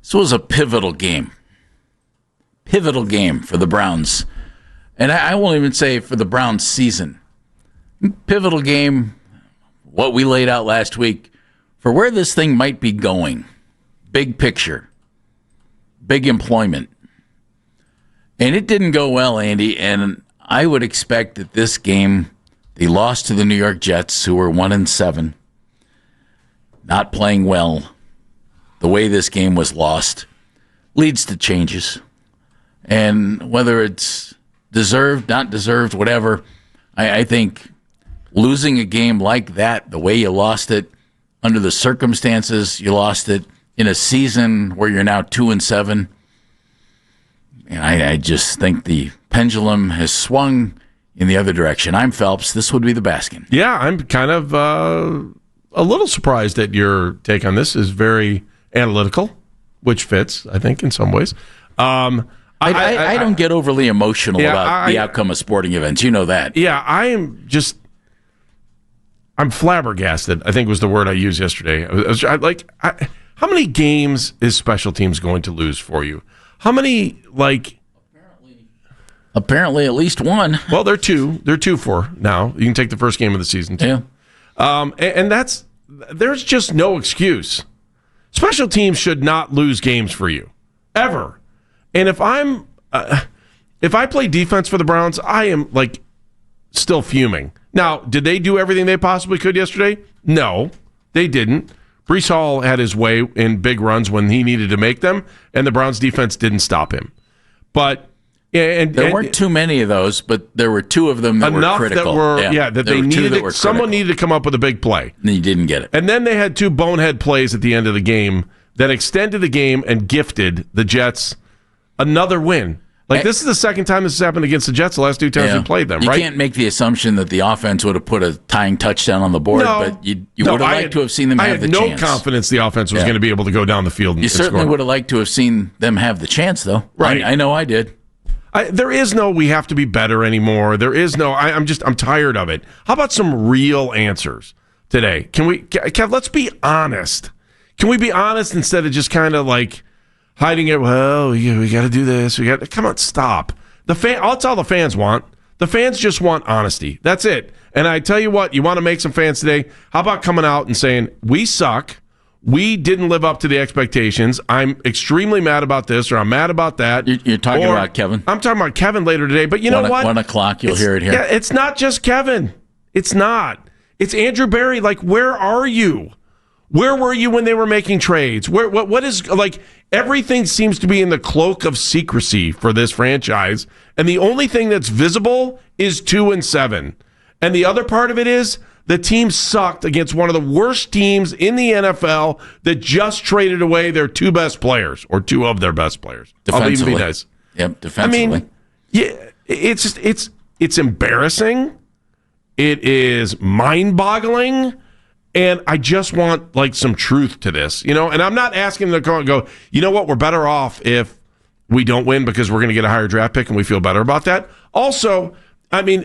This was a pivotal game. Pivotal game for the Browns. And I won't even say for the Browns season. Pivotal game, what we laid out last week, for where this thing might be going. Big picture. Big employment. And it didn't go well, Andy, and I would expect that this game, they lost to the New York Jets, who were 1-7, not playing well. The way this game was lost leads to changes. And whether it's deserved, not deserved, whatever, I think losing a game like that, the way you lost it, under the circumstances you lost it, in a season where you're now 2-7, and I just think the pendulum has swung in the other direction. I'm Phelps. This would be the Baskin. Yeah, I'm kind of a little surprised at your take on this. Is very analytical, which fits, I think, in some ways. I don't get overly emotional about the outcome of sporting events. You know that. Yeah, I'm flabbergasted, I think was the word I used yesterday. How many games is special teams going to lose for you? How many, Apparently at least one. Well, they're two. They're 2-4 now. You can take the first game of the season, too. Yeah. And there's just no excuse. Special teams should not lose games for you, ever. And if I play defense for the Browns, I am, still fuming. Now, did they do everything they possibly could yesterday? No, they didn't. Breece Hall had his way in big runs when he needed to make them, and the Browns defense didn't stop him. But there weren't too many of those, but there were two of them that were critical. Someone needed to come up with a big play. And you didn't get it. And then they had two bonehead plays at the end of the game that extended the game and gifted the Jets another win. This is the second time this has happened against the Jets the last two times we played them, right? You can't make the assumption that the offense would have put a tying touchdown on the board, but you would have liked to have seen them have the chance. I had no confidence the offense was going to be able to go down the field and You certainly score. would have liked to have seen them have the chance, though. Right. I know I did. There is no we have to be better anymore. There is no I'm tired of it. How about some real answers today? Kev, let's be honest. Can we be honest instead of just kind of hiding it? Well, we got to do this. Come on, stop. That's all the fans want. The fans just want honesty. That's it. And I tell you what, you want to make some fans today? How about coming out and saying, we suck. We didn't live up to the expectations. I'm extremely mad about this, or I'm mad about that. You're talking about Kevin? I'm talking about Kevin later today. But you know what? 1 o'clock, you'll hear it here. Yeah, it's not just Kevin. It's not. It's Andrew Berry. Where are you? Where were you when they were making trades? What is everything seems to be in the cloak of secrecy for this franchise, and the only thing that's visible is 2-7. And the other part of it is the team sucked against one of the worst teams in the NFL that just traded away their two best players, or two of their best players. Defensively. I'll even be nice. Yep, defensively. It's embarrassing. It is mind-boggling. And I just want some truth to this, And I'm not asking them to come and go, you know what, we're better off if we don't win because we're going to get a higher draft pick and we feel better about that. Also,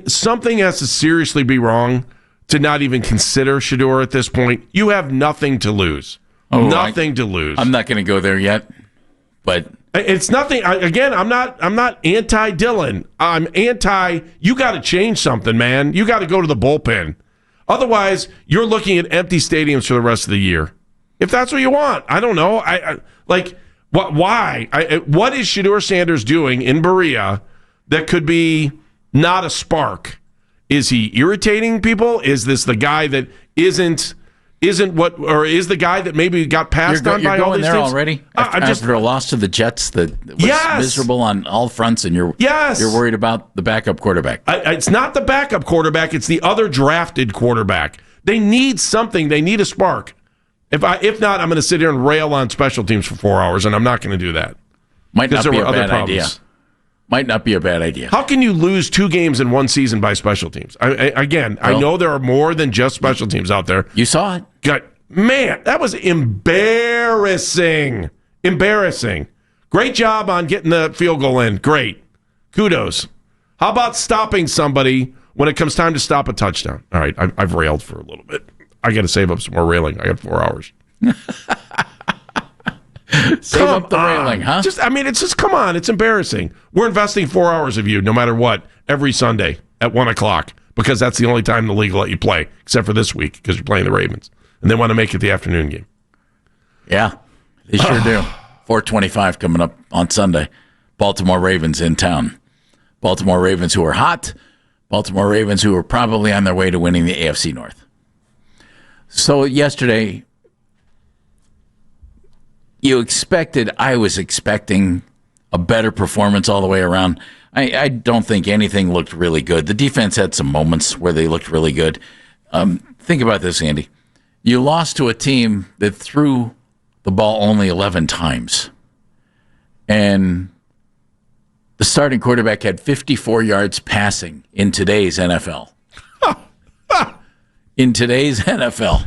something has to seriously be wrong to not even consider Shedeur at this point. You have nothing to lose. Nothing to lose. I'm not going to go there yet, but it's nothing. Again, I'm not anti-Dylan. I'm anti. You got to change something, man. You got to go to the bullpen. Otherwise, you're looking at empty stadiums for the rest of the year. If that's what you want, I don't know. What? Why? What is Shedeur Sanders doing in Berea that could be not a spark? Is he irritating people? Is this the guy that isn't what, or is the guy that maybe got passed on by all these there teams? already? After a loss to the Jets that was miserable on all fronts, and you're worried about the backup quarterback. It's not the backup quarterback. It's the other drafted quarterback. They need something. They need a spark. If not, I'm going to sit here and rail on special teams for 4 hours, and I'm not going to do that. Might not be a bad idea. Might not be a bad idea. How can you lose 2 games in one season by special teams? I know there are more than just special teams out there. You saw it. Man, that was embarrassing. Embarrassing. Great job on getting the field goal in. Great. Kudos. How about stopping somebody when it comes time to stop a touchdown? All right, I've railed for a little bit. I got to save up some more railing. I got 4 hours. Save up the railing, huh? Come on. It's embarrassing. We're investing 4 hours of you, no matter what, every Sunday at 1 o'clock, because that's the only time the league will let you play, except for this week, because you're playing the Ravens. And they want to make it the afternoon game. Yeah, they sure do. 4:25 coming up on Sunday. Baltimore Ravens in town. Baltimore Ravens who are hot. Baltimore Ravens who are probably on their way to winning the AFC North. So yesterday, I was expecting a better performance all the way around. I don't think anything looked really good. The defense had some moments where they looked really good. Think about this, Andy. You lost to a team that threw the ball only 11 times. And the starting quarterback had 54 yards passing in today's NFL. In today's NFL.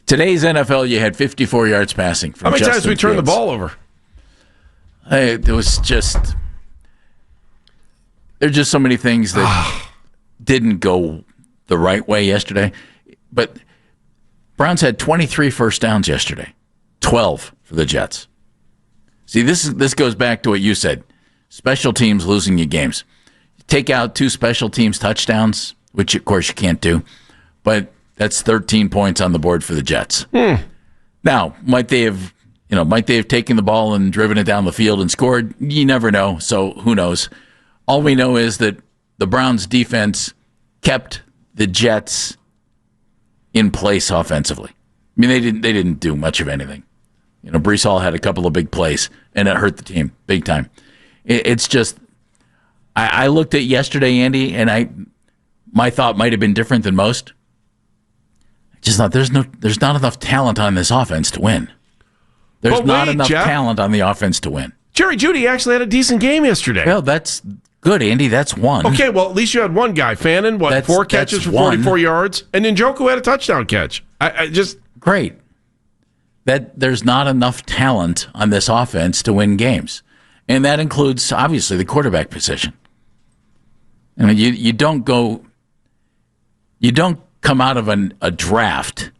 Today's NFL, you had 54 yards passing from How many Justin times we turned the Fields. ball over? There was just... There are just so many things that didn't go the right way yesterday. But Browns had 23 first downs yesterday. 12 for the Jets. See, this goes back to what you said. Special teams losing you games. Take out 2 special teams touchdowns, which of course you can't do, but that's 13 points on the board for the Jets. Now, might they have taken the ball and driven it down the field and scored? You never know, so who knows? All we know is that the Browns defense kept the Jets in place offensively. I mean, they didn't do much of anything. Breece Hall had a couple of big plays, and it hurt the team big time. It's just, I looked at yesterday, Andy, and my thought might have been different than most. I just thought there's not enough talent on this offense to win. There's not enough talent on the offense to win. Jerry Jeudy actually had a decent game yesterday. Well, that's good, Andy. That's one. Okay, well, at least you had one guy. Fannin, 4 catches for 44 yards, and Njoku had a touchdown catch. Great. That there's not enough talent on this offense to win games. And that includes, obviously, the quarterback position. You don't come out of a draft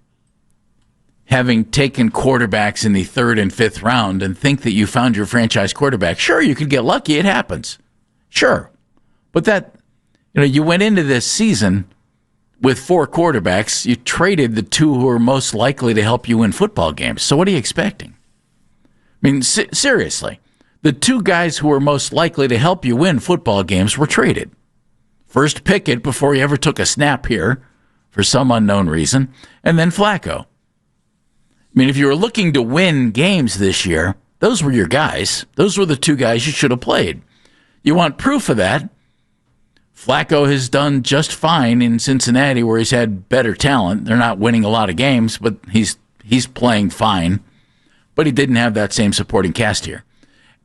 having taken quarterbacks in the 3rd and 5th round and think that you found your franchise quarterback. Sure, you could get lucky. It happens. Sure. But you went into this season with 4 quarterbacks. You traded the 2 who are most likely to help you win football games. So what are you expecting? I mean, seriously. The 2 guys who were most likely to help you win football games were traded. First Pickett before he ever took a snap here for some unknown reason, and then Flacco. I mean, if you were looking to win games this year, those were your guys. Those were the 2 guys you should have played. You want proof of that? Flacco has done just fine in Cincinnati where he's had better talent. They're not winning a lot of games, but he's playing fine. But he didn't have that same supporting cast here.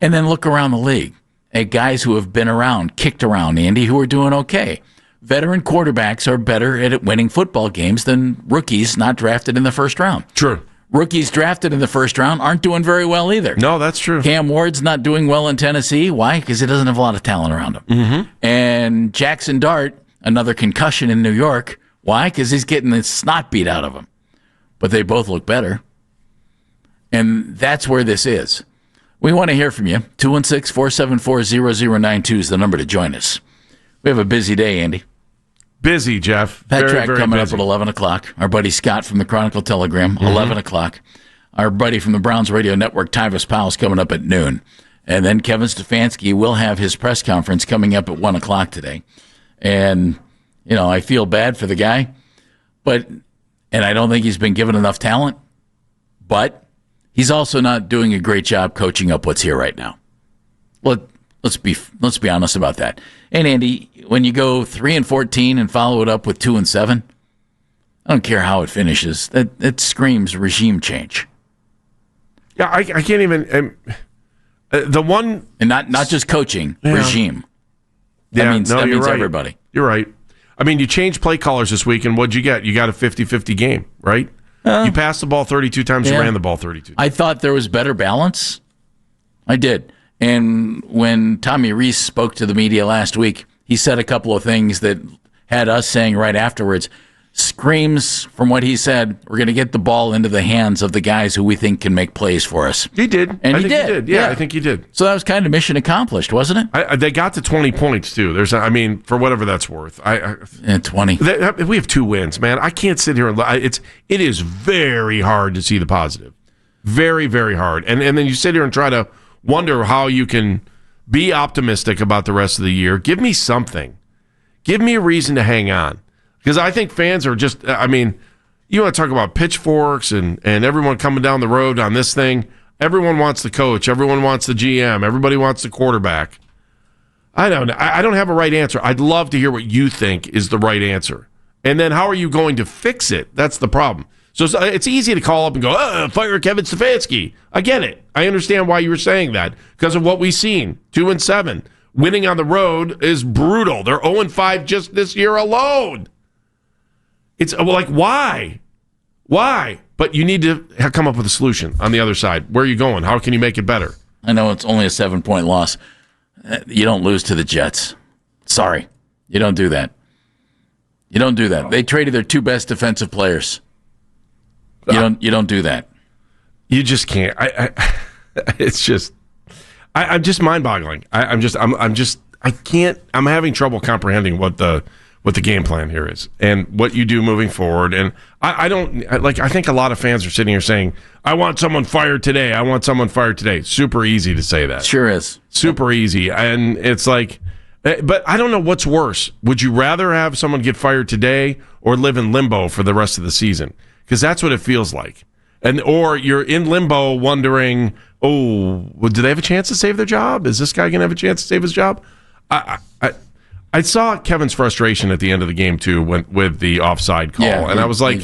And then look around the league at guys who have been around, kicked around, Andy, who are doing okay. Veteran quarterbacks are better at winning football games than rookies not drafted in the first round. True. Rookies drafted in the first round aren't doing very well either. No, that's true. Cam Ward's not doing well in Tennessee. Why? Because he doesn't have a lot of talent around him. Mm-hmm. And Jackson Dart, another concussion in New York. Why? Because he's getting the snot beat out of him. But they both look better. And that's where this is. We want to hear from you. 216-474-0092 is the number to join us. We have a busy day, Andy. Busy, Jeff. Pet very, Track very coming busy. up at 11 o'clock. Our buddy Scott from the Chronicle Telegram, 11 o'clock. Our buddy from the Browns Radio Network, Tyvis Powell's coming up at noon. And then Kevin Stefanski will have his press conference coming up at 1 o'clock today. And, I feel bad for the guy, and I don't think he's been given enough talent, but he's also not doing a great job coaching up what's here right now. Let's be honest about that. And Andy, when you go 3-14 and follow it up with 2-7, I don't care how it finishes. It screams regime change. Yeah, I can't even. The one, and not just coaching, regime. That means right. everybody. You're right. I mean, you changed play callers this week, and what'd you get? You got a 50-50 game, right? You passed the ball 32 times, you ran the ball 32 times. I thought there was better balance. I did. And when Tommy Rees spoke to the media last week, he said a couple of things that had us saying right afterwards, screams from what he said, we're going to get the ball into the hands of the guys who we think can make plays for us. He did. And I he think did. He did. Yeah, I think he did. So that was kind of mission accomplished, wasn't it? They got to 20 points, too. For whatever that's worth. 20. We have 2 wins, man. I can't sit here and it is very hard to see the positive. Very, very hard. And then you sit here and try to wonder how you can be optimistic about the rest of the year. Give me something. Give me a reason to hang on. Because I think fans are just, you want to talk about pitchforks and everyone coming down the road on this thing. Everyone wants the coach. Everyone wants the GM. Everybody wants the quarterback. I don't know. I don't have a right answer. I'd love to hear what you think is the right answer. And then how are you going to fix it? That's the problem. So it's easy to call up and go, fire Kevin Stefanski. I get it. I understand why you were saying that because of what we've seen. 2-7. Winning on the road is brutal. They're 0-5 just this year alone. It's like, why? Why? But you need to come up with a solution on the other side. Where are you going? How can you make it better? I know it's only a 7-point loss. You don't lose to the Jets. Sorry. You don't do that. You don't do that. They traded their 2 best defensive players. You don't do that. You just can't. It's just I'm just mind-boggling. I can't. I'm having trouble comprehending what the game plan here is and what you do moving forward. And I think a lot of fans are sitting here saying, I want someone fired today. I want someone fired today. Super easy to say that. Sure is. Super easy. And it's like, but I don't know what's worse. Would you rather have someone get fired today or live in limbo for the rest of the season? Because that's what it feels like. Or you're in limbo wondering, do they have a chance to save their job? Is this guy going to have a chance to save his job? I saw Kevin's frustration at the end of the game, too, with the offside call. Yeah, and I was like,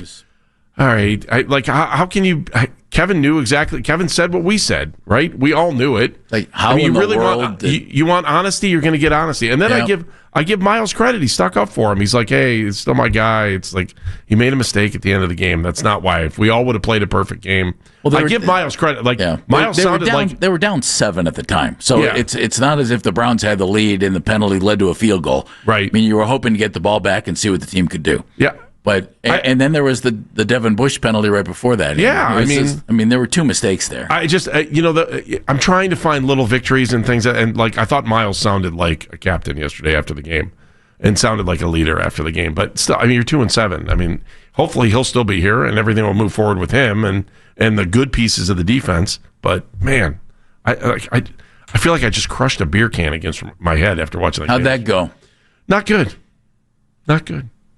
all right, how can you... Kevin knew exactly... Kevin said what we said, right? We all knew it. Like, how in the world... You want honesty, you're going to get honesty. And then I give Miles credit. He stuck up for him. He's like, hey, it's still my guy. It's like, he made a mistake at the end of the game. That's not why. If we all would have played a perfect game... Well, I give Miles credit. Miles sounded like... They were down 7 at the time. So it's not as if the Browns had the lead and the penalty led to a field goal. Right. I mean, you were hoping to get the ball back and see what the team could do. Yeah. But and then there was the Devin Bush penalty right before that. Yeah, there were 2 mistakes there. I just I'm trying to find little victories and things, and I thought Miles sounded like a captain yesterday after the game, and sounded like a leader after the game. But still, you're 2-7. Hopefully he'll still be here and everything will move forward with him and the good pieces of the defense. But man, I feel like I just crushed a beer can against my head after watching that. How'd that go? Not good. Not good.